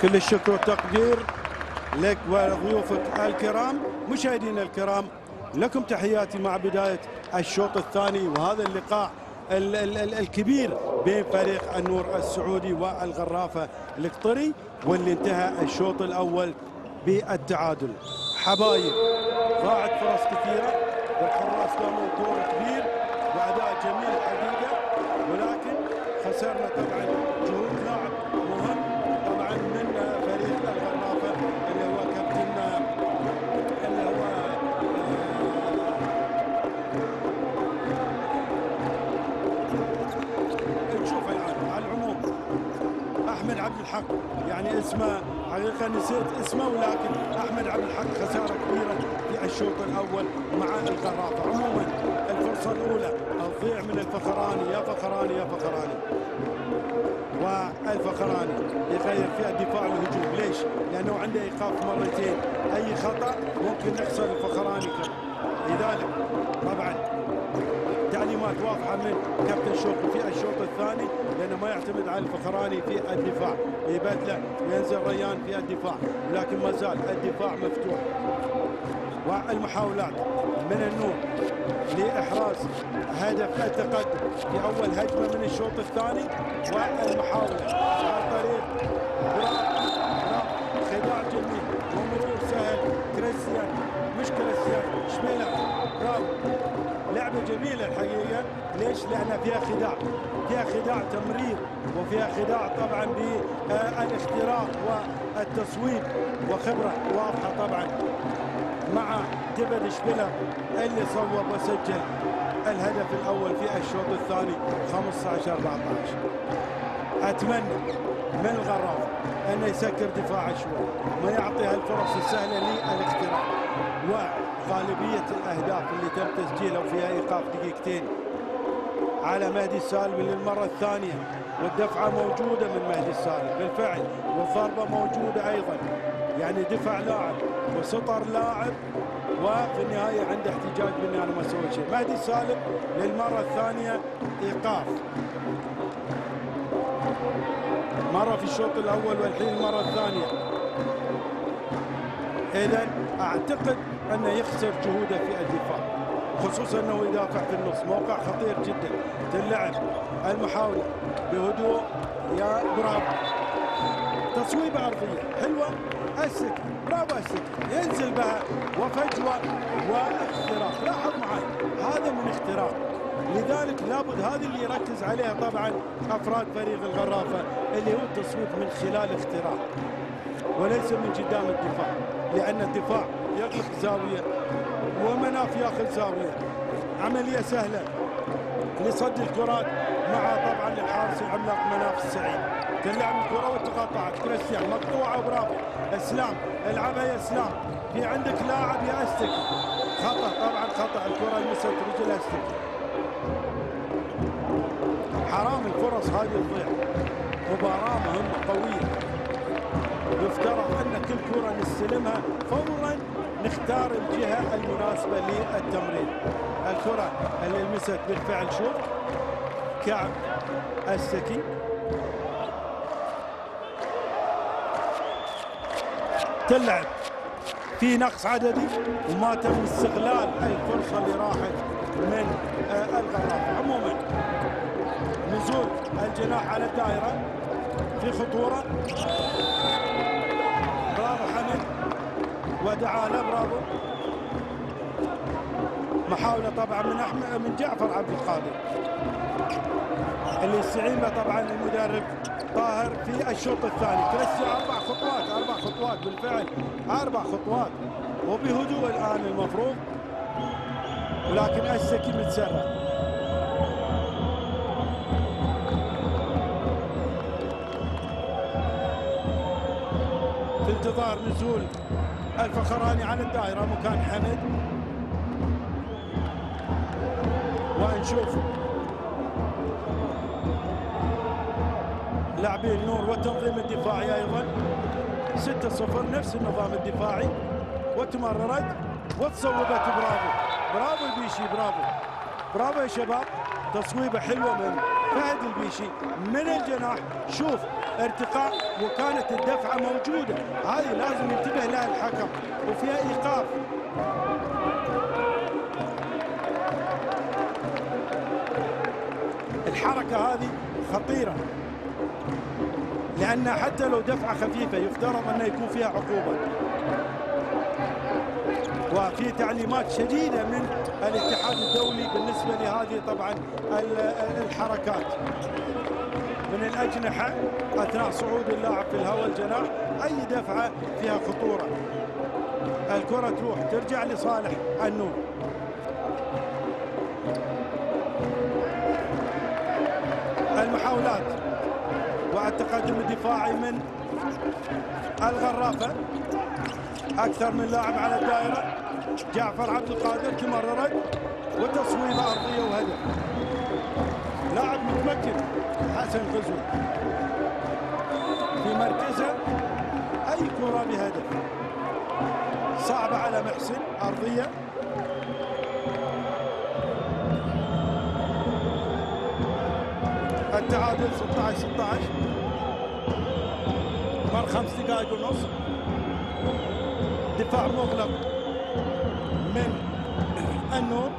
كل الشكر والتقدير لك وضيوفك الكرام. مشاهدينا الكرام، لكم تحياتي مع بداية الشوط الثاني، وهذا اللقاء الكبير بين فريق النور السعودي والغرافة القطري، واللي انتهى الشوط الأول بالتعادل. حبايب، ضاعت فرص كثيرة والحراس قاموا بدور كبير وأداء جميل الحقيقة، ولكن خسرنا طبعا جهود لاعب مهم طبعا من فريق الغرافة اللي هو كابتن اللي هو نشوف الآن. على العموم أحمد عبد الحق، يعني اسمه حقيقة نسيت اسمه، ولكن أحمد عبد الحق خسارة كبيرة في الشوط الأول مع الغرافة. عموما الفرصة الأولى تضيع من الفخراني، يا فخراني يا فخراني، والفخراني يغير في الدفاع والهجوم. ليش؟ لأنه عنده إيقاف مرتين، أي خطأ ممكن يخسر الفخراني. لذلك طبعا تعليمات واضحة من كابتن شوقي في الشوط الثاني، لأنه ما يعتمد على الفخراني في الدفاع، يبدله وينزل ريان في الدفاع، لكن ما زال الدفاع مفتوح. والمحاولات من النور لإحراز هدف التقدم في أول هجمة من الشوط الثاني، والمحاولة عن طريق خداع جميل ومرور سهل. كريستيان، مش كريستيان، شميلة، برافو، لعبة جميلة الحقيقة. ليش؟ لأن فيها خداع، فيها خداع تمرير، وفيها خداع طبعا بالاختراق والتصويب، وخبرة واضحة طبعا مع ديفيد شبيلر اللي صوب وسجل الهدف الأول في الشوط الثاني 15-14. أتمنى من الغرافة أنه يسكر دفاعه شوي، ما يعطي هالفرص السهلة للاختراق، وغالبية الأهداف اللي تم تسجيلها وفيها إيقاف دقيقتين على مهدي السالم للمرة الثانية، والدفعة موجودة من مهدي السالم بالفعل، والضربة موجودة أيضا، يعني دفع لاعب وسطر لاعب، وفي النهاية عنده احتجاج بأني أنا ما سويت شيء. مهدي السالم للمرة الثانية إيقاف، مرة في الشوط الأول والحين المرة الثانية. إذن أعتقد أنه يخسر جهوده في الدفاع، خصوصا أنه يدافع في النص، موقع خطير جدا. تلعب المحاولة بهدوء، يا برافو، تصويبة عرضية حلوة، السكي، برافو السكي، ينزل بها وفجوة واختراق. لاحظ معي هذا من اختراق، لذلك لابد هذه اللي يركز عليها طبعا أفراد فريق الغرافة، اللي هو التصويب من خلال اختراق وليس من قدام الدفاع، لأن الدفاع يغلق زاوية ومناف ياخذ زاوية. عملية سهلة لصد الكرات مع طبعا الحارس العملاق مناف السعيد. تلعب الكرة وتقاطعت كريستيان، مقطوعة، برافو اسلام، العبها يا اسلام، في عندك لاعب يا استكي، خطأ طبعا، خطأ، الكرة لمست رجل استكي. حرام الفرص هذه تضيع، مباراة مهمة قوية، يفترض ان كل كرة نستلمها فورا نختار الجهة المناسبة للتمرير. الكرة اللي لمست بالفعل، شوف كعب السكي، تلعب في نقص عددي وما تم استغلال الفرصة اللي راحت من الغرافة. عموما نزول الجناح على الدائرة في خطورة، برافو حمد ودعا له، برافو. محاولة طبعا من أحمد، من جعفر عبد القادر اللي يستعين به طبعا المدرب طاهر في الشوط الثاني. كريستيان 4 خطوات، 4 خطوات بالفعل، 4 خطوات، وبهدوء الآن المفروض، ولكن السكي متسرع. في انتظار نزول الفخراني على الدائرة مكان حمد، ونشوف لاعبين النور والتنظيم الدفاعي ايضا. 6-0 نفس النظام الدفاعي، وتمررت وتصوبت، برافو، برافو البيشي، برافو، برافو يا شباب، تصويبه حلوه من فهد البيشي من الجناح. شوف ارتقاء وكانت الدفعة موجودة، هذه لازم ينتبه لها الحكم وفيها إيقاف. الحركة هذه خطيرة، لأن حتى لو دفعة خفيفة يفترض أنه يكون فيها عقوبة، وفي تعليمات شديدة من الاتحاد الدولي بالنسبة لهذه طبعا الحركات من الأجنحة أثناء صعود اللاعب في الهواء الجناح. أي دفعة فيها خطورة. الكرة تروح ترجع لصالح النور. المحاولات والتقدم الدفاعي من الغرافة، أكثر من لاعب على الدائرة. جعفر عبد القادر تمررت وتصويبة أرضية وهدف. لاعب متمكن حسن غزوي في مركزه، أي كرة بهدف. صعبة على محسن، أرضية. التعادل 16-16، مر 5 دقائق ونص. دفاع مغلق من النور.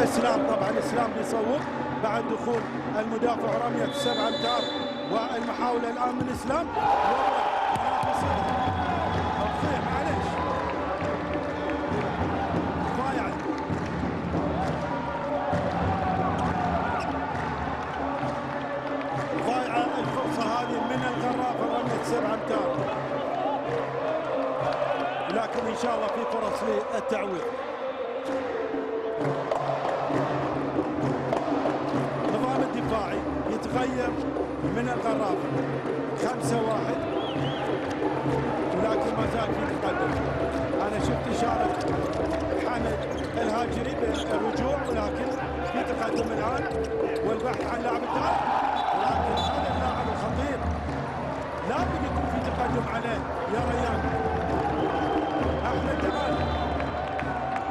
اسلام، طبعا اسلام بيصوب بعد دخول المدافع رمية 7 امتار، والمحاولة الان من اسلام. معلش ضايعة. ضايعة الفرصة هذه من الغرافة رمية 7 امتار، لكن ان شاء الله في فرص للتعويض. يتغير من الغرافة 5-1، ولكن ما زال في تقدم. انا شفت اشارة حمد الهاجري بالرجوع، ولكن في تقدم الان والبحث عن لاعب الدار، ولكن هذا اللاعب الخطير لابد يكون في تقدم عليه يا ريان.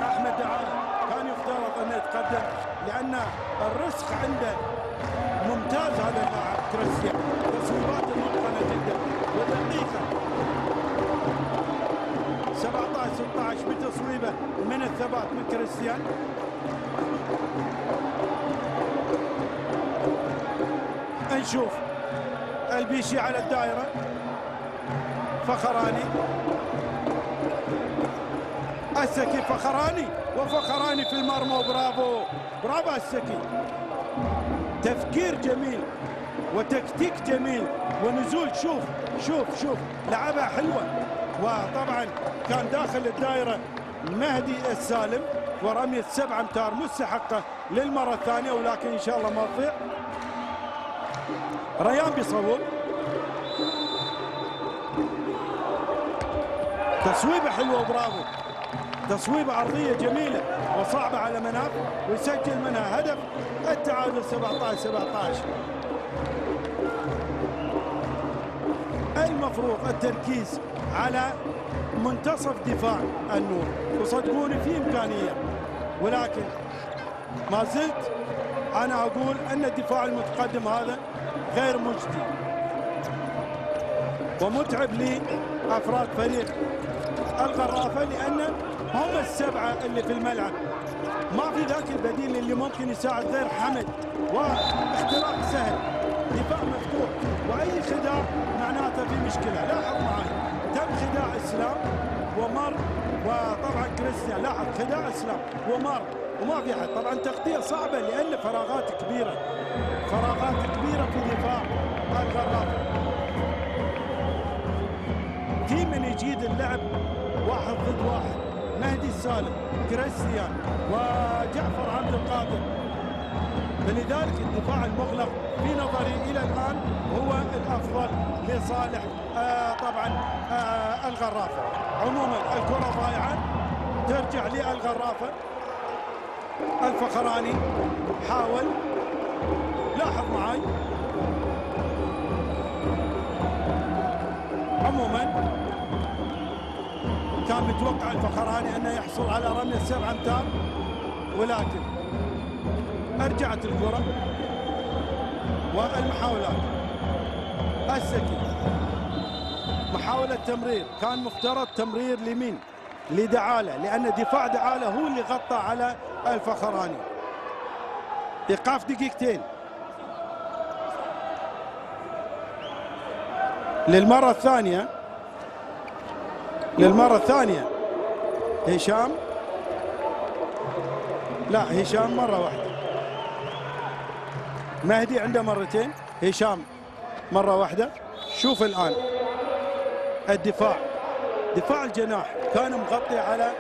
احمد دعانة كان يفترض انه يتقدم، لان الرسخ عنده ممتاز. هذا اللاعب كريستيان تصويبات متقنه جدا ودقيقه. 17-16 بتصويبه من الثبات من كريستيان. نشوف البيشي على الدائره، فخراني، السكي، فخراني، وفخراني في المرمى. برافو برافو السكي، تفكير جميل وتكتيك جميل ونزول. شوف شوف شوف لعبها حلوة. وطبعا كان داخل الدائرة مهدي السالم، ورمية 7 امتار مستحقة للمرة الثانية، ولكن ان شاء الله ما تضيع. ريان بيصوب، تصويبة حلوة برافو، تصويبة عرضية جميلة وصعبة على مناف، ويسجل منها هدف. التعادل 17-17. المفروض التركيز على منتصف دفاع النور، وصدقوني في إمكانية، ولكن ما زلت أنا أقول أن الدفاع المتقدم هذا غير مجدي ومتعب لأفراد فريق الغرافة، لأن هم السبعة اللي في الملعب، ما في ذاك البديل اللي ممكن يساعد غير حمد، واختراق سهل، دفاع مفتوح، واي خداع معناته في مشكله. لاحظ معي تم خداع اسلام ومر، وطبعا كريستيان لاحظ خداع اسلام ومر وما في حد. طبعا تغطيه صعبه لان فراغات كبيره، فراغات كبيره في دفاع تجيد اللعب واحد ضد واحد. مهدي السالم، كريستيان، وجعفر عبد القادر. فلذلك الدفاع المغلق في نظري الى الان هو الافضل لصالح طبعا الغرافه. عموما الكره ضائعه ترجع للغرافه. الفخراني حاول، لاحظ معي. عموما كان متوقع الفخراني انه يحصل على رمية 7 امتار، ولكن ارجعت الكرة والمحاولات. السكي محاولة تمرير، كان مفترض تمرير لمين؟ لدعالة، لأن دفاع دعالة هو اللي غطى على الفخراني. إيقاف دقيقتين. للمرة الثانية هشام، لا هشام مرة واحدة، مهدي عنده مرتين، هشام مرة واحدة. شوف الآن الدفاع، دفاع الجناح كان مغطي على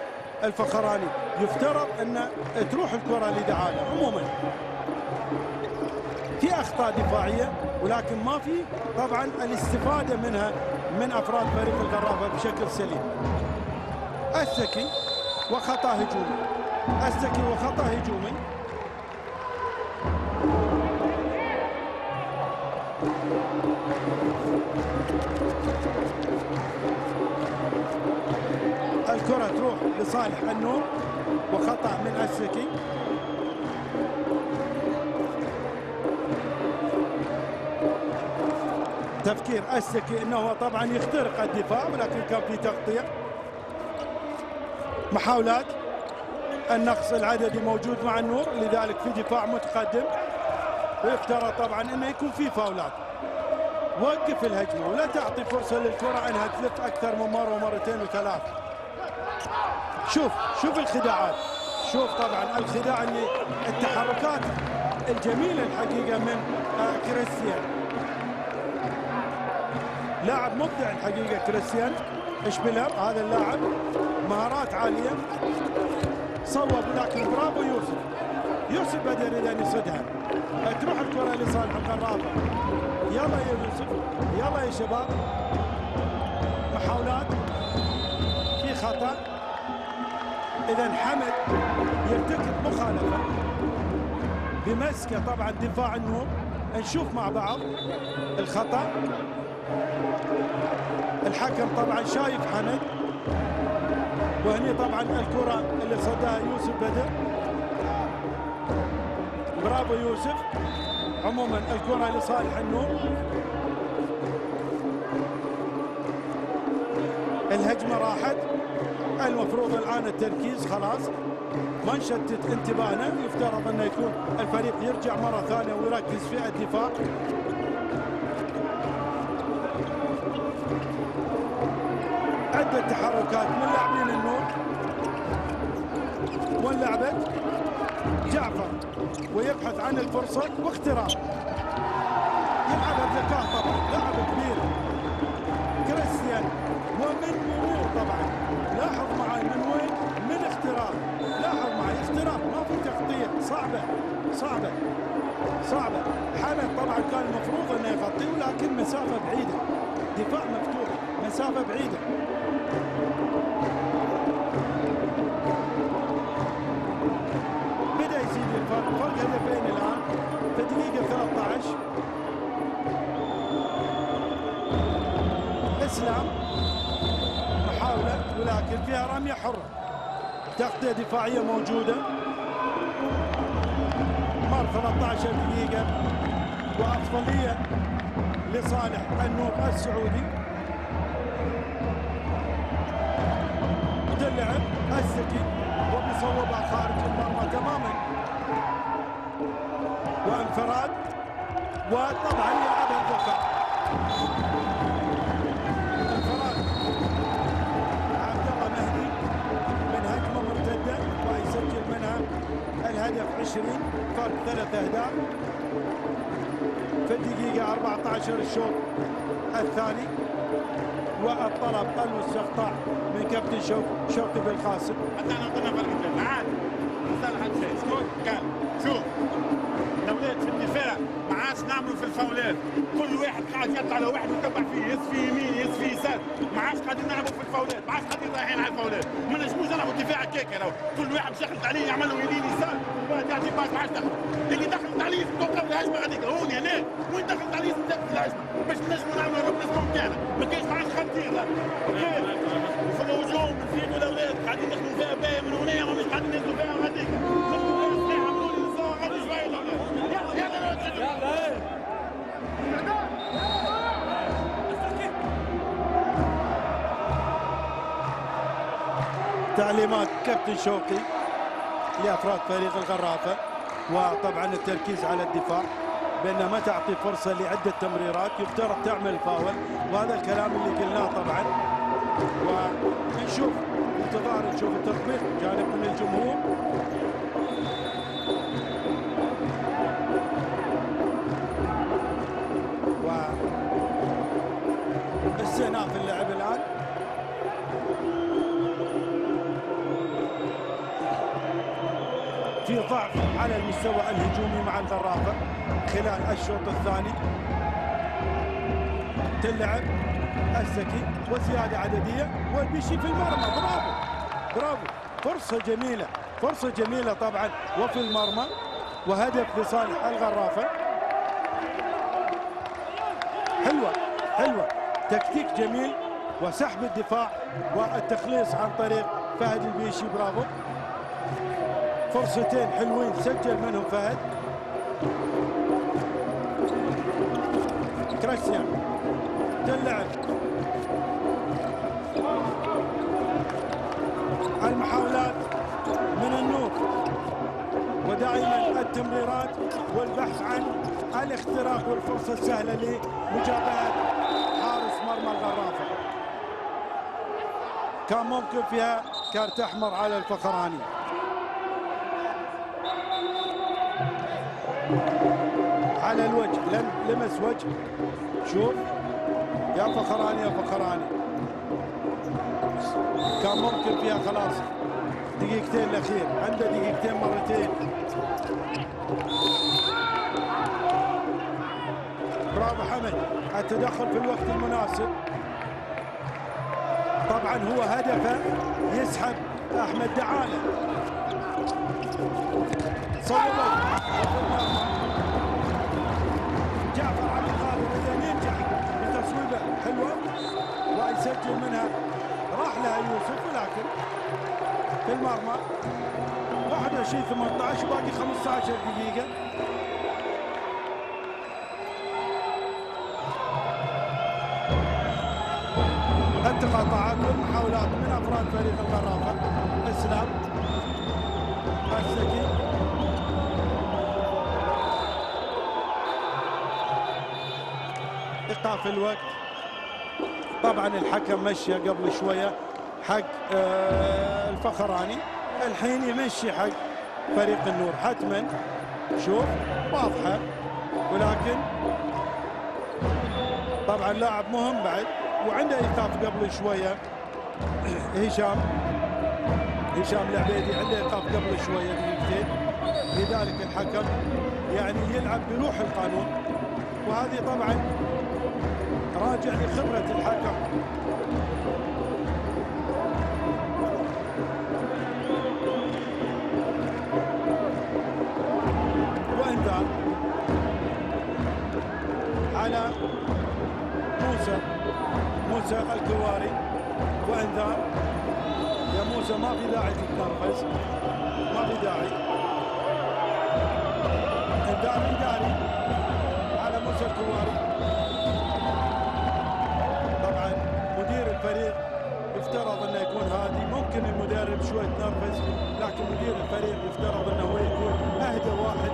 الفخراني، يفترض أن تروح الكرة لدعالة. عموما في أخطاء دفاعية، ولكن ما في طبعا الاستفادة منها من أفراد فريق الغرافة بشكل سليم. السكي وخطأ هجومي، السكي وخطأ هجومي. الكرة تروح لصالح النور وخطأ من السكي. تفكير السكي انه طبعا يخترق الدفاع، ولكن كان في تغطية. محاولات النقص العددي موجود مع النور، لذلك في دفاع متقدم، ويفترض طبعا انه يكون في فاولات. وقف الهجمة ولا تعطي فرصة للكرة انها تلف اكثر من مرة ومرتين وثلاث. شوف الخداعات، شوف طبعا الخداع اللي التحركات الجميلة الحقيقة من كريستيان. لاعب مبدع الحقيقة كريستيان اشبيلر، هذا اللاعب مهارات عالية. صوب، لكن برافو يوسف بدر اذا يصدها. تروح الكرة لصالح الغرافة. يلا يا يوسف، يلا يا شباب. محاولات، في خطأ. اذا حمد يرتكب مخالفة بمسكة طبعا دفاع النور. نشوف مع بعض الخطأ. الحكم طبعا شايف حمد، وهني طبعا الكرة اللي صدها يوسف بدر. برافو يوسف. عموما الكرة لصالح النور. الهجمة راحت، المفروض الآن التركيز خلاص، ما نشتت انتباهنا. يفترض أنه يكون الفريق يرجع مرة ثانية ويركز في الدفاع. عدة تحركات من لاعبين النور، واللعبة جعفر ويبحث عن الفرصة واختراق. يلعبها بذكاء طبعا، لاعب كبير كريستيان، ومن مرور طبعا. لاحظ معي من وين؟ من اختراق. لاحظ معي اختراق، ما في تغطية. صعبة. حمد طبعا كان المفروض انه يغطي، ولكن مسافة بعيدة، دفاع مفتوح، مسافة بعيدة. بدأ يزيد الفرق، فرق هدفين الآن في دقيقة 13. إسلام محاولة، ولكن فيها رمية حرة. تغطية دفاعية موجودة. مر 13 دقيقة وأفضلية لصالح النور السعودي. اللعب السكي وبيصوبها خارج المرمى تماما، وانفراد، وطبعا يلعبها الذكاء. انفراد عبد الله مهدي من هجمه مرتده، ويسجل منها الهدف 20، فرق 3 أهداف في الدقيقه 14 الشوط الثاني. والطلب والاستقطاع من كابتن شوقي بالقاسم. حتى انا قلنا بالقتال معاك مصالح شيء اسكت قال شوف الاولاد في الدفاع ما عادش نعملوا في الفاولات، كل واحد قاعد يطلع على واحد ويتبع فيه، يسفي يمين يسفي يسار، ما عادش قاعدين نلعبوا في الفاولات، ما عادش قاعدين رايحين على الفاولات، ما نجموش نلعبوا دفاع هكاك لو كل واحد شغلت عليه يعمل له يمين يسار، وبعد يعطي باس ما عادش دخل، اللي دخلت عليه توقف الهجمه هذيك هوني هنا، وين دخلت عليه توقف الهجمه، باش نجموا نعملوا الريبليسمون تاعنا، ما كاينش ما عادش خطير لا، اوكي، وفي الهجوم نزيدوا الاولاد قاعدين يدخلوا فيها باهي من هنا ما مش قاعدين ينزلوا فيها هذيك، تعليمات كابتن شوقي لافراد فريق الغرافه، وطبعا التركيز على الدفاع بان ما تعطي فرصه لعده تمريرات، يفترض تعمل فاول، وهذا الكلام اللي قلناه طبعا. ونشوف انتظار نشوف التطبيق جانب من الجمهور. واستئناف اللعب الان. في ضعف على المستوى الهجومي مع الغرافه خلال الشوط الثاني. تلعب الزكي وزياده عدديه والبيشي في المرمى. برافو برافو، فرصه جميله، فرصه جميله طبعا وفي المرمى، وهدف لصالح الغرافه. حلوه حلوه، تكتيك جميل وسحب الدفاع والتخليص عن طريق فهد البيشي. برافو، فرصتين حلوين سجل منهم فهد. كريستيان تلعب، المحاولات من النور ودائما التمريرات والبحث عن الاختراق والفرصة السهلة لمجابهة حارس مرمى الغرافة. كان ممكن فيها كارت احمر على الفخراني. على الوجه، لمس وجه، شوف يا فخراني يا فخراني، كان ممكن فيها خلاص دقيقتين الاخير، عنده دقيقتين مرتين. برافو حمد، التدخل في الوقت المناسب. طبعا هو هدفه يسحب احمد دعاله. صوبه جعفر عبد الغالي اذا ينجح بتصويبه حلوه ويسجل منها، راح لها يوسف ولكن في المرمى. 21-18 باقي 15 دقيقه. التقاطعات والمحاولات من افراد فريق الغرافه. اسلام الزكي ايقاف الوقت. طبعا الحكم مشى قبل شويه حق الفخراني، الحين يمشي حق فريق النور حتما. شوف واضحه، ولكن طبعا لاعب مهم بعد وعنده ايقاف قبل شويه. هشام العبيدي عنده ايقاف قبل شويه دقيقتين، لذلك الحكم يعني يلعب بروح القانون، وهذه طبعا راجع لخبره الحكم. وانذار على موسى الكواري، وانذار يا موسى، ما في داعي تتنرفز، ما في داعي. انذار اداري على موسى الكواري. طبعا مدير الفريق يفترض انه يكون هادي، ممكن المدرب شوي يتنرفز، لكن مدير الفريق يفترض انه هو يكون اهدى واحد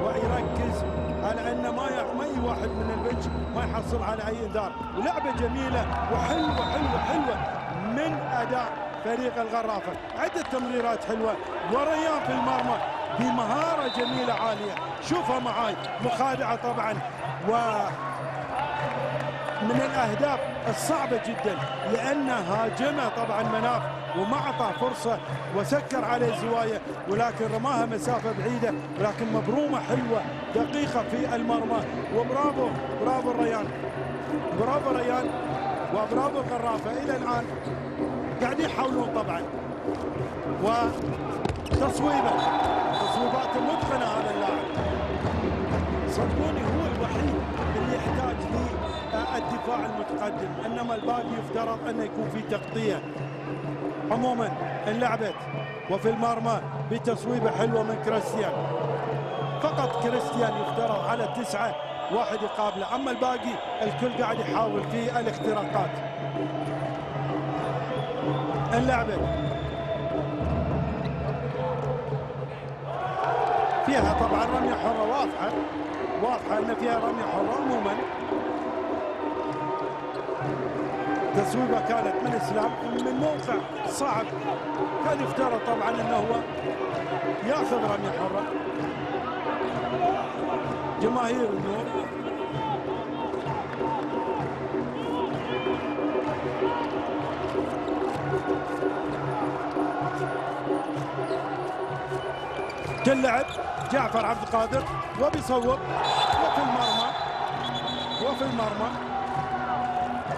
ويركز على ان ما اي واحد من البنش ما يحصل على اي انذار. ولعبه جميله وحلوه حلوه حلوه من اداء فريق الغرافه، عده تمريرات حلوه وريان في المرمى بمهاره جميله عاليه. شوفها معاي، مخادعه طبعا، و من الاهداف الصعبه جدا، لانه هاجمه طبعا مناف وما اعطاه فرصه وسكر عليه الزوايا، ولكن رماها مسافه بعيده، ولكن مبرومه حلوه دقيقه في المرمى. وبرافو برافو الريان، برافو ريان وبرافو الغرافه. الى الان قاعدين يحاولون طبعا، وتصويبات متقنه هذا اللاعب. صدقوني هو الوحيد اللي يحتاج للدفاع المتقدم، انما الباقي يفترض انه يكون في تغطيه. عموما انلعبت وفي المرمى بتصويبه حلوه من كريستيان، فقط كريستيان يفترض على 9 واحد يقابله، اما الباقي الكل قاعد يحاول في الاختراقات. انلعبت فيها طبعا رميه حره، واضحه ان فيها رميه حره. عموما تسويبه كانت من اسلام من موقع صعب، كان يفترض طبعا انه هو ياخذ رميه حره. جماهير النور تلعب جعفر عبد القادر وبيصوب وفي المرمى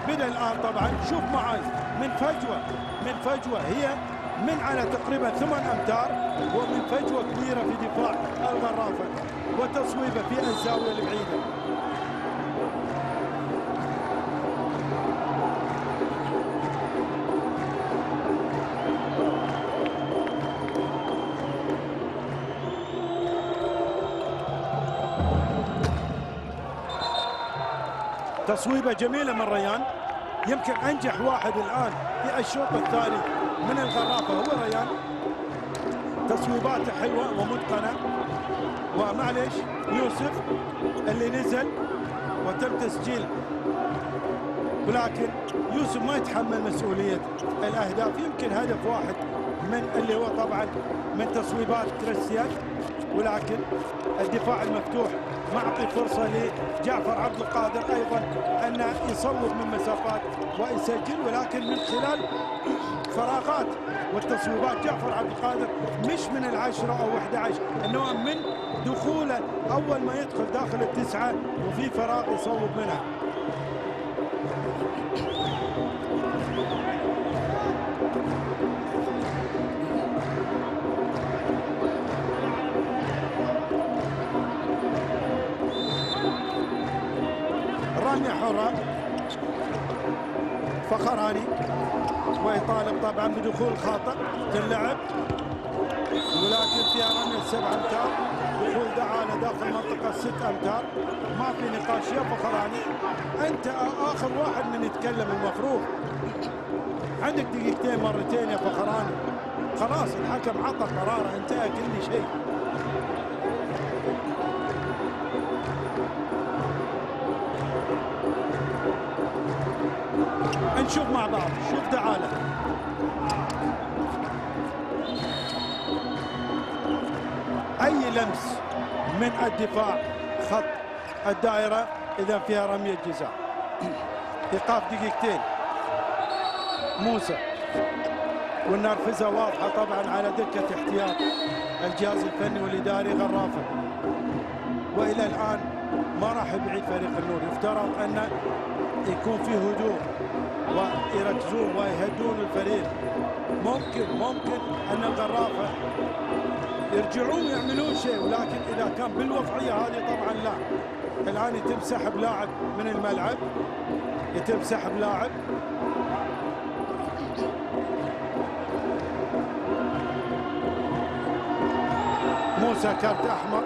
بدأ الآن طبعا. شوف معاي من فجوة هي من على تقريبا 8 أمتار، ومن فجوة كبيرة في دفاع الغرافة، وتصويبه في الزاوية البعيدة. تصويبه جميلة من ريان، يمكن أنجح واحد الآن في الشوط الثاني من الغرافة هو ريان. تصويباته حلوة ومتقنة، ومعليش يوسف اللي نزل وتم تسجيل، ولكن يوسف ما يتحمل مسؤولية الأهداف. يمكن هدف واحد من اللي هو طبعا من تصويبات كريستيان، ولكن الدفاع المفتوح معطي فرصة لجعفر عبد القادر أيضا أن يصوب من مسافات ويسجل، ولكن من خلال فراغات والتصويبات. جعفر عبد القادر مش من 10 أو 11، إنما من دخوله أول ما يدخل داخل 9 وفي فراغ يصوب منها. رمية حرة فخراني، ويطالب طبعا بدخول خاطئ تلعب، ولكن فيها رمية 7 أمتار، دخول دعالة داخل منطقة 6 أمتار، ما في نقاش يا فخراني. أنت آخر واحد من يتكلم، المفروض عندك دقيقتين مرتين يا فخراني. خلاص الحكم عطى قراره، انتهى كل شيء. نشوف مع بعض، شوف دعالة اي لمس من الدفاع خط الدائرة اذا فيها رمية جزاء. ايقاف دقيقتين موسى، والنرفزة واضحة طبعا على دكة احتياط الجهاز الفني والاداري غرافة. والى الان ما راح يبعد فريق النور، يفترض ان يكون في هدوء ويركزون ويهدون الفريق. ممكن ان الغرافه يرجعون يعملون شيء، ولكن اذا كان بالوضعيه هذه طبعا لا. الان يتم سحب لاعب من الملعب، يتم سحب لاعب. موسى كارت احمر.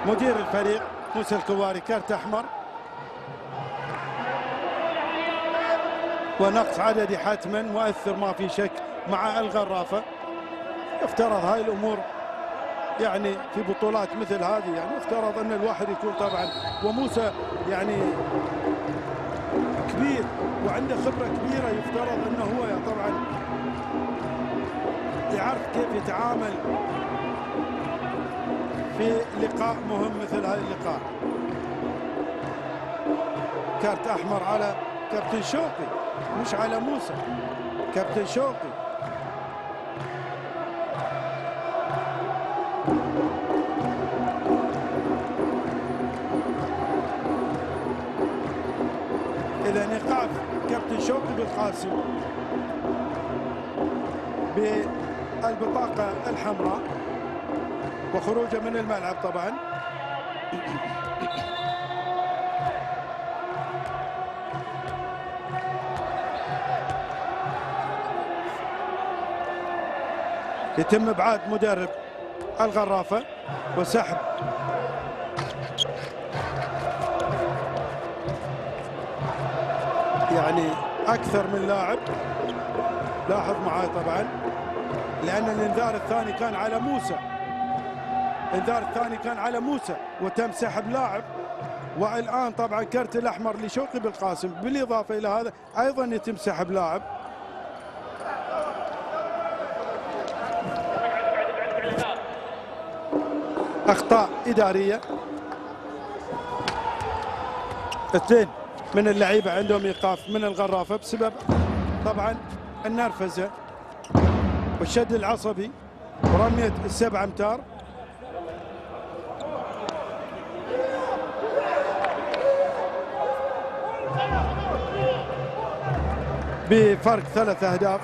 مدير الفريق موسى الكواري كارت احمر، ونقص عددي حتما مؤثر ما في شك مع الغرافه. يفترض هاي الامور يعني في بطولات مثل هذه، يعني يفترض ان الواحد يكون طبعا، وموسى يعني كبير وعنده خبره كبيره، يفترض انه هو طبعا يعرف كيف يتعامل في لقاء مهم مثل هذا اللقاء. كارت احمر على كابتن شوقي مش على موسى، كابتن شوقي. إذا إيقاف كابتن شوقي بالقاسم بالبطاقة الحمراء وخروجه من الملعب طبعا. يتم ابعاد مدرب الغرافة وسحب يعني اكثر من لاعب. لاحظ معي طبعا لان الانذار الثاني كان على موسى، الانذار الثاني كان على موسى وتم سحب لاعب، والان طبعا كرت الاحمر لشوقي بالقاسم. بالاضافه الى هذا ايضا يتم سحب لاعب. اخطاء اداريه. اثنين من اللعيبه عندهم ايقاف من الغرافه بسبب طبعا النرفزه والشد العصبي ورميه ال7 امتار. بفرق 3 أهداف.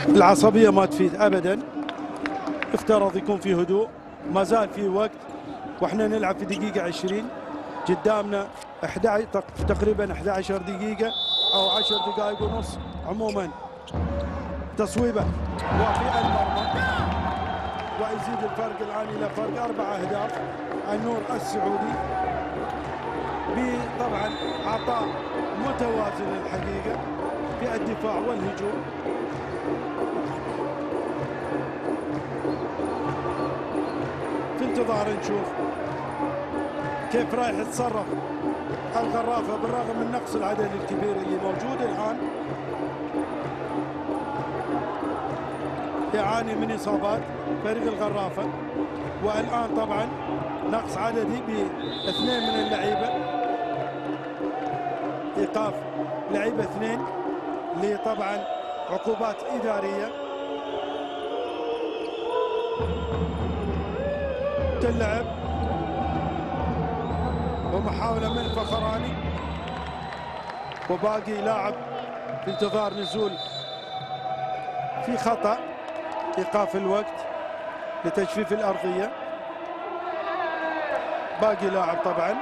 العصبية ما تفيد أبدا، افترض يكون في هدوء، ما زال في وقت واحنا نلعب في دقيقة 20. قدامنا 11 تقريبا 11 دقيقة أو 10 دقائق ونص عموما. تصويبة وفي المرمى ويزيد الفرق الآن إلى فرق 4 أهداف. النور السعودي بطبعا عطاء متوازن الحقيقة في الدفاع والهجوم. في انتظار نشوف كيف رايح يتصرف الغرافة بالرغم من نقص العدد الكبير اللي موجود الآن. يعاني من إصابات فريق الغرافة، والآن طبعا نقص عددي باثنين من اللعيبة، إيقاف لعيبة 2 لطبعا عقوبات إدارية. تلعب ومحاولة من فخراني وباقي لاعب في انتظار نزول. في خطأ، إيقاف الوقت لتجفيف الأرضية. باقي لاعب طبعا.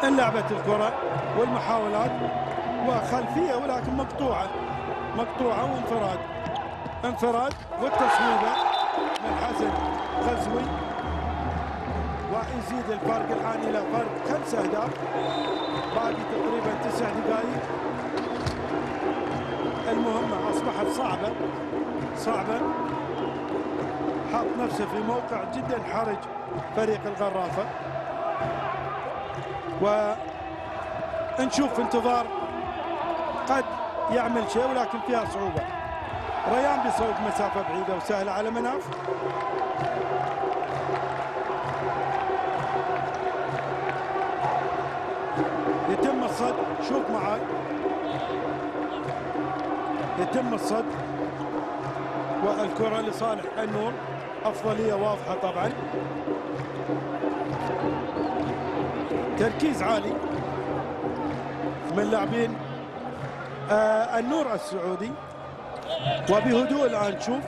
انلعبت الكرة والمحاولات وخلفية ولكن مقطوعة وانفراد والتصويبة من حسن غزوي ويزيد الفرق الآن إلى فرق 5 أهداف. باقي تقريبا 9 دقائق. المهمة أصبحت صعبة. حاط نفسه في موقع جدا حرج فريق الغرافة، ونشوف في انتظار قد يعمل شيء ولكن فيها صعوبة. ريان بيصوب مسافة بعيدة وسهلة على مناف. يتم الصد، شوف معاي، يتم الصد والكرة لصالح النور. أفضلية واضحة طبعا. تركيز عالي من لاعبين النور السعودي وبهدوء. الآن شوف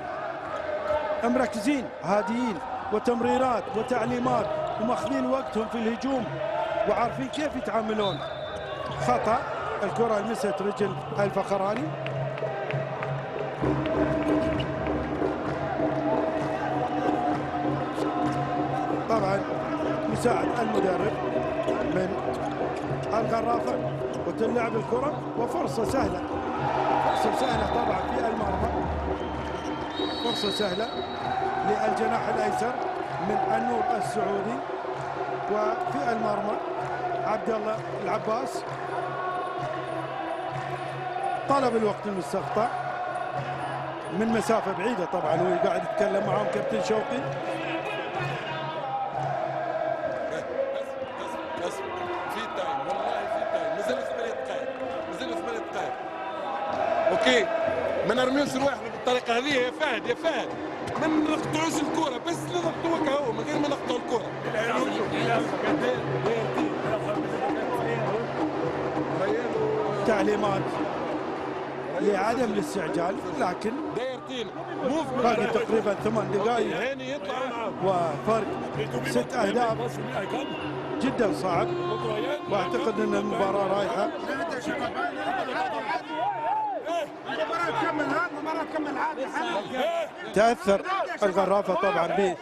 مركزين هاديين وتمريرات وتعليمات وماخذين وقتهم في الهجوم وعارفين كيف يتعاملون. خطأ، الكرة لمست رجل الفخراني. طبعا مساعد المدرب من الغرافة وتلعب الكرة وفرصة سهلة طبعا في المرمى. فرصة سهلة للجناح الأيسر من النور السعودي. وفي المرمى عبد الله العباس طلب الوقت المستقطع من مسافه بعيده، طبعا هو قاعد يتكلم معهم كابتن شوقي. بس في تايم، والله في تايم، نزل 8 دقائق، نزل 8 دقائق. اوكي ما نرميوش رواحنا بالطريقه هذه يا فهد، يا فهد ما نقطعوش الكره، بس نضغطوا هكا هو من غير ما نقطعوا الكره. تعليمات لعدم الاستعجال، لكن باقي تقريبا 8 دقائق وفرق 6 أهداف جدا صعب، واعتقد ان المباراه رايحه. تاثر الغرافه طبعا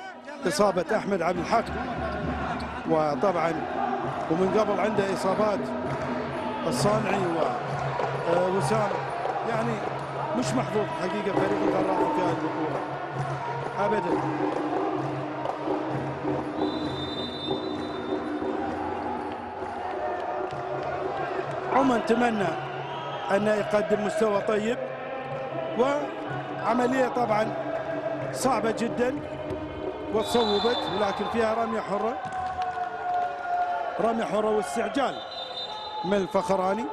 باصابه احمد عبد الحق، وطبعا ومن قبل عنده اصابات الصانعي ووسام، يعني مش محظوظ حقيقه فريق الغرافه في هذه البطوله ابدا. عموما نتمنى انه يقدم مستوى طيب، وعمليه طبعا صعبه جدا وتصوبت، ولكن فيها رميه حره، رميه حره واستعجال من الفخراني.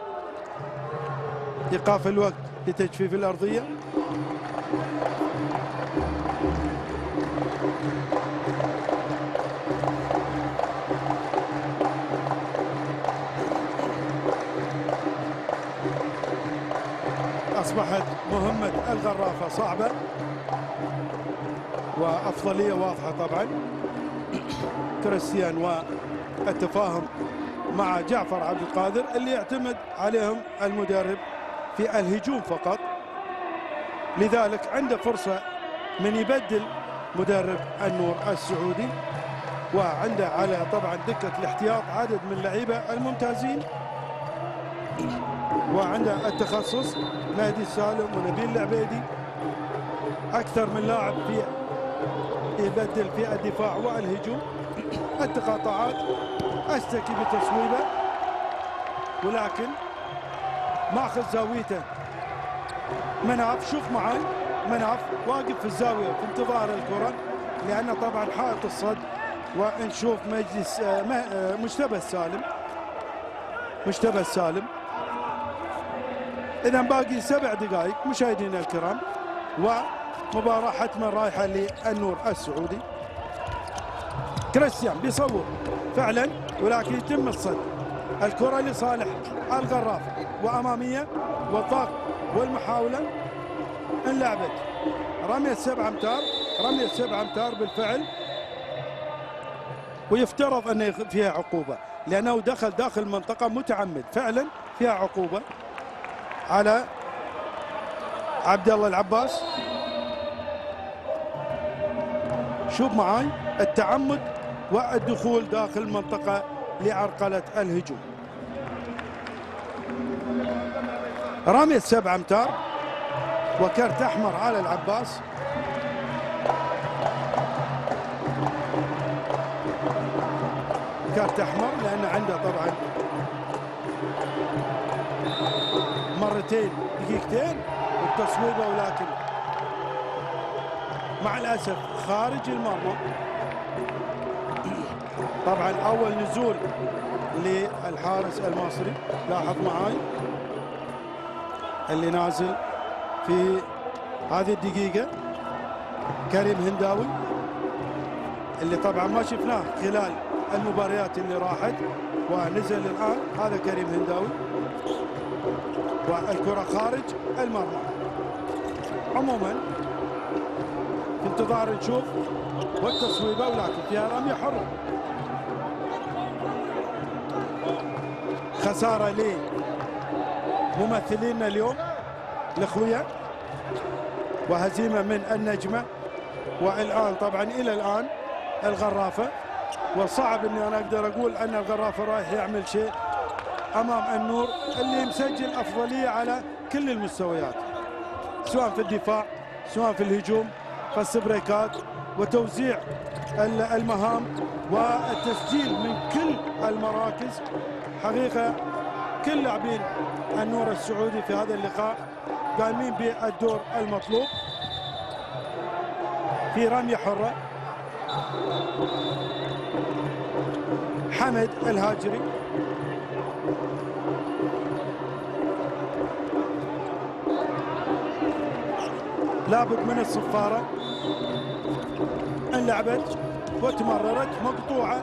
ايقاف الوقت لتجفيف الارضيه. أصبحت مهمة الغرافة صعبة وأفضلية واضحة طبعا. كريستيان والتفاهم مع جعفر عبد القادر اللي يعتمد عليهم المدرب في الهجوم فقط، لذلك عنده فرصة من يبدل مدرب النور السعودي، وعنده على طبعا دكة الاحتياط عدد من اللعيبة الممتازين، وعنده التخصص مهدي السالم ونبيل العبيدي، اكثر من لاعب في يبدل في الدفاع والهجوم. التقاطعات اشتكي بتصويبه، ولكن ماخذ زاويته مناف. شوف معي مناف واقف في الزاويه في انتظار الكره، لانه طبعا حائط الصد. ونشوف مجلس مجتبى السالم، مجتبى السالم. إذا باقي 7 دقائق مشاهدينا الكرام، ومباراة حتما رايحة للنور السعودي. كريستيان بيصور فعلا، ولكن يتم الصد. الكرة لصالح الغرافة وأمامية، والضغط والمحاولة انلعبت. رمية 7 أمتار، رمية 7 أمتار بالفعل، ويفترض أن فيها عقوبة لأنه دخل داخل منطقة متعمد. فعلا فيها عقوبة على عبد الله العباس. شوف معاي التعمد والدخول داخل المنطقة لعرقلة الهجوم. رمية 7 أمتار وكرت أحمر على العباس. كرت أحمر لأن عنده طبعا مرتين دقيقتين والتصويبه، ولكن مع الاسف خارج المرمى. طبعا اول نزول للحارس المصري، لاحظ معاي اللي نازل في هذه الدقيقه كريم هنداوي، اللي طبعا ما شفناه خلال المباريات اللي راحت ونزل الان. هذا كريم هنداوي، والكرة خارج المرمى. عموما في انتظار نشوف والتصويبه، ولكن فيها رمية حرة. خسارة لممثلينا اليوم الاخويا، وهزيمة من النجمة. والان طبعا الى الان الغرافة، وصعب اني انا اقدر اقول ان الغرافة رايح يعمل شيء امام النور اللي مسجل افضليه على كل المستويات، سواء في الدفاع سواء في الهجوم، فاست بريكات وتوزيع المهام والتسجيل من كل المراكز. حقيقة كل لاعبين النور السعودي في هذا اللقاء قايمين بالدور المطلوب. في رمية حرة حمد الهاجري، لابد من الصفارة، انلعبت وتمررت مقطوعة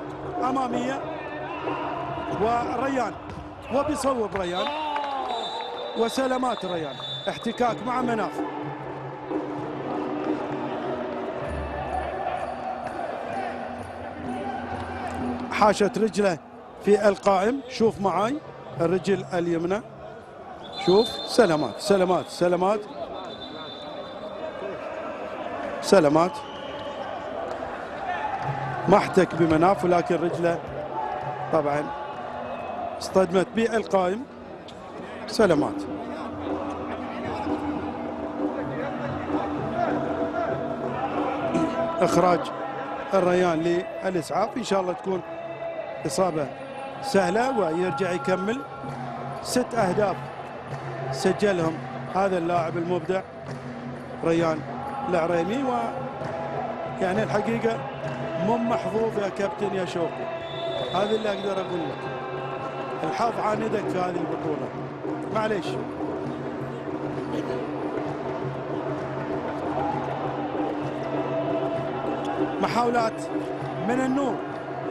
أمامية، وريان وبيصوب ريان، وسلامات ريان، احتكاك مع مناف. حاشت رجله في القائم، شوف معاي الرجل اليمنى، شوف سلامات سلامات سلامات سلامات، ما احتك بمناف ولكن رجله طبعا اصطدمت بالقائم. سلامات. اخراج الريان للاسعاف، ان شاء الله تكون اصابه سهله ويرجع يكمل. 6 أهداف سجلهم هذا اللاعب المبدع ريان العريمي، يعني الحقيقه مو محظوظ يا كابتن يا شوقي، هذا اللي اقدر اقول لك، الحظ عاندك في هذه البطوله، معليش. محاولات من النور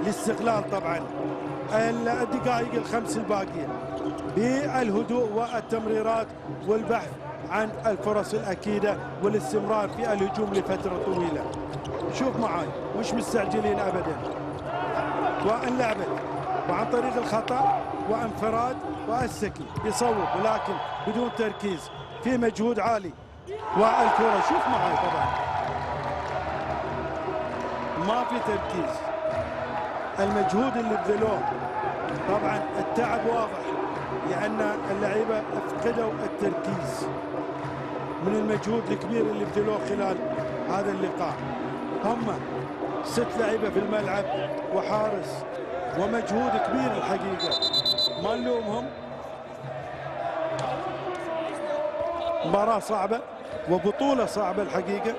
لاستغلال طبعا الدقائق الخمس الباقيه بالهدوء والتمريرات والبحث عن الفرص الاكيده والاستمرار في الهجوم لفتره طويله. شوف معاي مش مستعجلين ابدا، وانلعبت وعن طريق الخطا وانفراد، والسكي يصوب ولكن بدون تركيز، في مجهود عالي، والكره شوف معاي طبعا ما في تركيز. المجهود اللي بذلوه طبعا التعب واضح، لان اللعيبه افقدوا التركيز من المجهود الكبير اللي بذلوه خلال هذا اللقاء. هم 6 لعيبه في الملعب وحارس ومجهود كبير الحقيقه، ما نلومهم. مباراه صعبه وبطوله صعبه الحقيقه،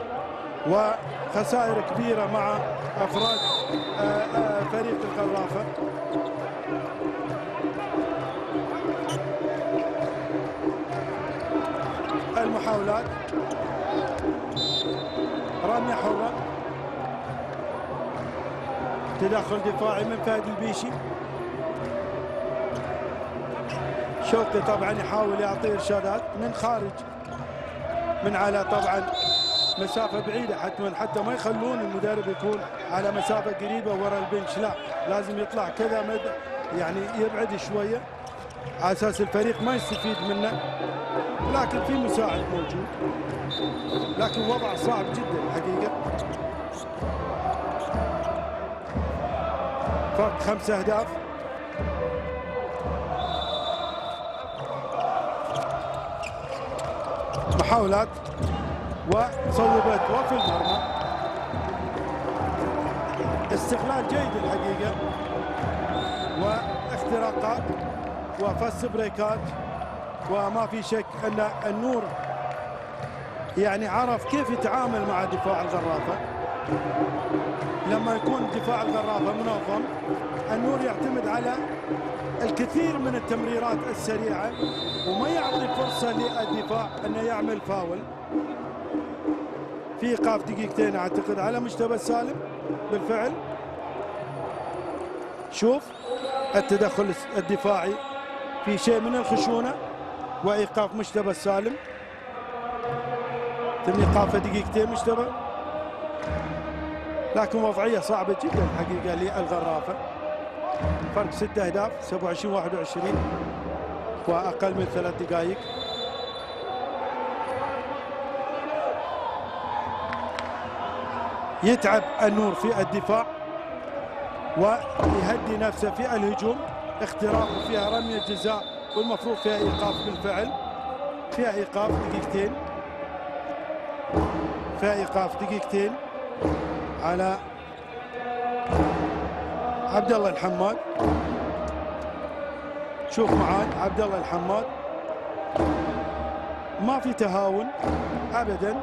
وخسائر كبيره مع افراد فريق الغرافه. المحاولات، رمية حرة، تدخل دفاعي من فهد البيشي. شوقي طبعا يحاول يعطي ارشادات من خارج، من على طبعا مسافة بعيدة حتى ما يخلون المدرب يكون على مسافة قريبة ورا البنش، لا لازم يطلع كذا مدى، يعني يبعد شوية على اساس الفريق ما يستفيد منه، لكن في مساعد موجود، لكن وضع صعب جدا الحقيقة. فرق 5 أهداف. محاولات وصوبت وفي المرمى، استغلال جيد الحقيقة، واختراقات وفس بريكات، وما في شك ان النور يعني عرف كيف يتعامل مع دفاع الغرافة. لما يكون دفاع الغرافة منظم، النور يعتمد على الكثير من التمريرات السريعة وما يعطي فرصة للدفاع انه يعمل فاول. في ايقاف دقيقتين اعتقد على مجتبى السالم بالفعل. شوف التدخل الدفاعي في شيء من الخشونة، وايقاف مجتبى السالم، تم ايقافه دقيقتين مجتبى، لكن وضعية صعبة جدا الحقيقة للغرافة. فرق 6 أهداف، 27-21 وأقل من 3 دقائق. يتعب النور في الدفاع ويهدي نفسه في الهجوم. اختراق فيها رمية جزاء والمفروض فيها إيقاف بالفعل، فيها إيقاف دقيقتين، فيها إيقاف دقيقتين على عبد الله الحماد، شوف معاي عبد الله الحماد، ما في تهاون ابدا،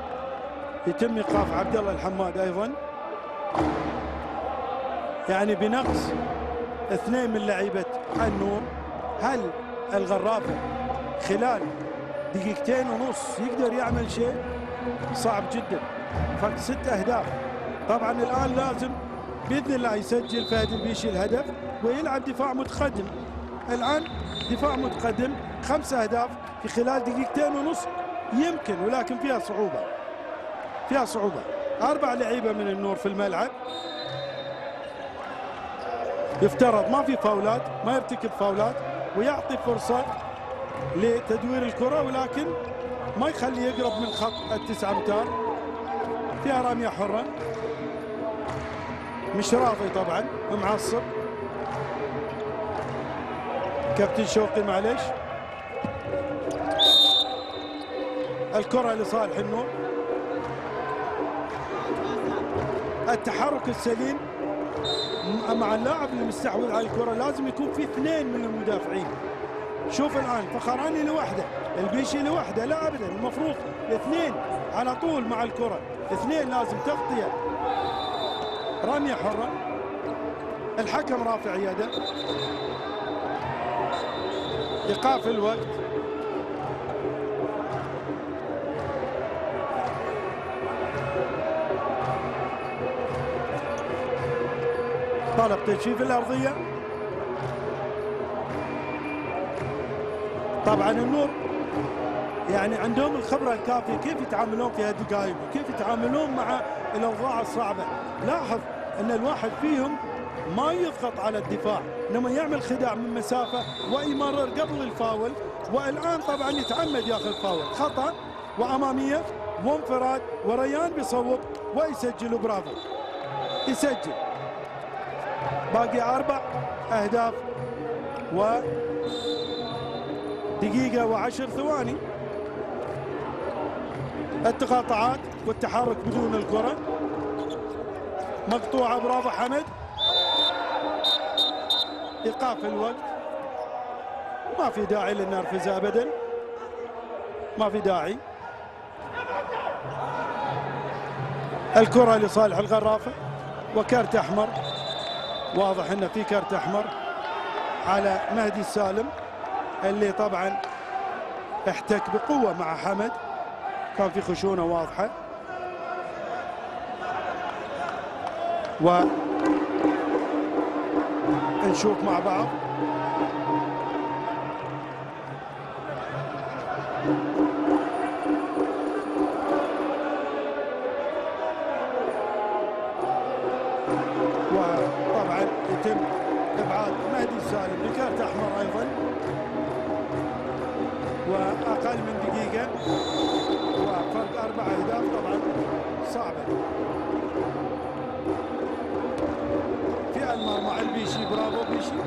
يتم ايقاف عبد الله الحماد ايضا، يعني بنقص 2 من لعيبه النور. هل الغرافه خلال 2.5 دقيقة يقدر يعمل شيء؟ صعب جدا، فرق 6 أهداف. طبعا الان لازم باذن الله يسجل فهد البيشي الهدف ويلعب دفاع متقدم. الان دفاع متقدم 5 أهداف في خلال 2.5 دقيقة يمكن، ولكن فيها صعوبه، فيها صعوبه. 4 لعيبه من النور في الملعب، يفترض ما في فاولات، ما يرتكب فاولات ويعطي فرصه لتدوير الكره، ولكن ما يخلي يقرب من خط ال9 أمتار. فيها رميه حره، مش راضي طبعا، معصب كابتن شوقي معلش. الكره لصالح النور، التحرك السليم مع اللاعب المستحوذ على الكره، لازم يكون في 2 من المدافعين. شوف الان فخراني لوحده، البيشي لوحده، لا ابدا، المفروض 2 على طول مع الكره، 2 لازم تغطيه. رميه حره، الحكم رافع يده، ايقاف الوقت. طلب تجفيف الارضيه. طبعا النور يعني عندهم الخبره الكافيه كيف يتعاملون في هالدقائق وكيف يتعاملون مع الاوضاع الصعبه. لاحظ ان الواحد فيهم ما يضغط على الدفاع، انما يعمل خداع من مسافه ويمرر قبل الفاول، والان طبعا يتعمد ياخذ فاول، خطا واماميه وانفراد، وريان بيصوب ويسجل. برافو، يسجل. باقي 4 أهداف و 1:10. التقاطعات والتحرك بدون الكرة مقطوعة. برافو حمد، إيقاف الوقت. ما في داعي للنرفزة أبدا، ما في داعي. الكرة لصالح الغرافة وكارت أحمر، واضح أن في كارت أحمر على مهدي السالم اللي طبعا احتك بقوة مع حمد، كان في خشونة واضحة. ونشوف مع بعض وطبعا يتم ابعاد مهدي السالم بكارت احمر ايضا، واقل من دقيقة وفرق 4 أهداف طبعا صعبة. في المرمى البيشي، برافو بيشي،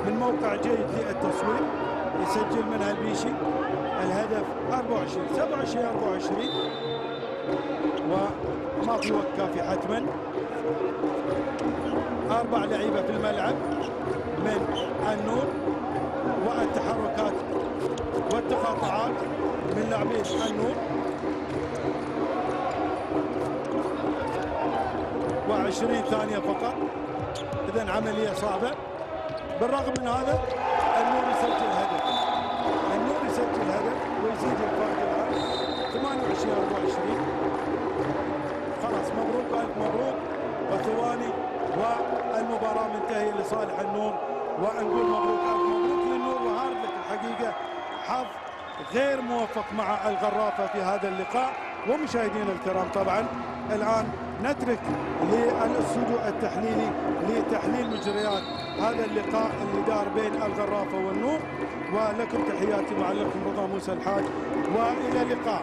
من موقع جيد للتصوير، يسجل منها البيشي الهدف 24 27 24، وما في وقت كافي حتما. 4 لعيبة في الملعب من النور، والتحركات والتقاطعات من لاعبين النور، و20 ثانية فقط، إذن عملية صعبة. بالرغم من هذا النور يسجل هدف، النور يسجل هدف ويزيد الفرق الآن 28 24. خلاص مبروك، ألف مبروك، وثواني والمباراة منتهية لصالح النور، ونقول مبروك ألف مبروك للنور. وهارد لك الحقيقة حظ غير موفق مع الغرافة في هذا اللقاء. ومشاهدينا الكرام طبعا الآن نترك للاستوديو التحليلي لتحليل مجريات هذا اللقاء اللي دار بين الغرافة والنور، ولكم تحياتي معلقكم رضا موسى الحاج، وإلى اللقاء.